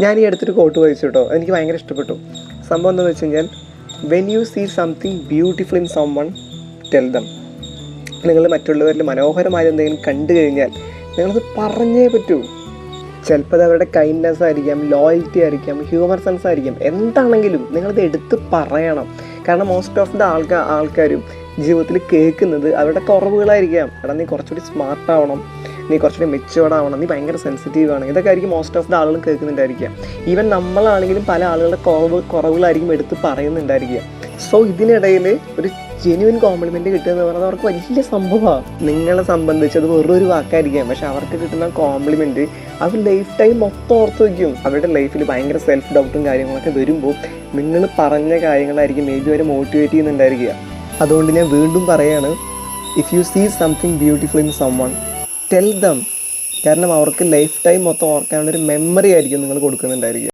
ഞാൻ ഈ അടുത്തൊരു കോട്ട് വായിച്ചു കേട്ടോ, എനിക്ക് ഭയങ്കര ഇഷ്ടപ്പെട്ടു. സംഭവം എന്താണെന്ന് വെച്ച് കഴിഞ്ഞാൽ, when you see something beautiful in someone, tell them. നിങ്ങൾ മറ്റുള്ളവരിൽ മനോഹരമായ എന്തെങ്കിലും കണ്ടു കഴിഞ്ഞാൽ നിങ്ങളത് പറഞ്ഞേ പറ്റൂ. ചിലപ്പോൾ അത് അവരുടെ കൈൻഡ്നെസ് ആയിരിക്കാം, ലോയൽറ്റി ആയിരിക്കാം, ഹ്യൂമർ സെൻസ് ആയിരിക്കാം, എന്താണെങ്കിലും നിങ്ങളത് എടുത്ത് പറയണം. കാരണം മോസ്റ്റ് ഓഫ് ദ ആൾക്കാരും ജീവിതത്തിൽ കേൾക്കുന്നത് അവരുടെ കുറവുകളായിരിക്കാം. എടാ നീ കുറച്ചുകൂടി സ്മാർട്ട് ആവണം, നീ കുറച്ചുകൂടി മെച്ചുവേർഡ് ആവണം, നീ ഭയങ്കര സെൻസിറ്റീവ് ആണ്, ഇതൊക്കെ ആയിരിക്കും മോസ്റ്റ് ഓഫ് ദ ആളുകളും കേൾക്കുന്നുണ്ടായിരിക്കുക. ഈവൻ നമ്മളാണെങ്കിലും പല ആളുകളുടെ കുറവുകളായിരിക്കും എടുത്ത് പറയുന്നുണ്ടായിരിക്കുക. സോ ഇതിനിടയിൽ ഒരു ജെന്യുവൻ കോംപ്ലിമെൻറ്റ് കിട്ടുക എന്ന് പറയുന്നത് അവർക്ക് വലിയ സംഭവമാണ്. നിങ്ങളെ സംബന്ധിച്ച് അത് വെറൊരു വാക്കായിരിക്കാം, പക്ഷെ അവർക്ക് കിട്ടുന്ന കോംപ്ലിമെൻറ്റ് അവർ ലൈഫ് ടൈം മൊത്തം ഓർത്ത് വയ്ക്കും. അവരുടെ ലൈഫിൽ ഭയങ്കര സെൽഫ് ഡൗട്ടും കാര്യങ്ങളൊക്കെ വരുമ്പോൾ നിങ്ങൾ പറഞ്ഞ കാര്യങ്ങളായിരിക്കും മേ ബി അവരെ മോട്ടിവേറ്റ് ചെയ്യുന്നുണ്ടായിരിക്കുക. അതുകൊണ്ട് ഞാൻ വീണ്ടും പറയുകയാണ്, if you see something beautiful in someone, tell them. കാരണം അവർക്ക് ലൈഫ് ടൈം മൊത്തം ഓർക്കാനുള്ളൊരു മെമ്മറി ആയിരിക്കും നിങ്ങൾ കൊടുക്കുന്നുണ്ടായിരിക്കുക.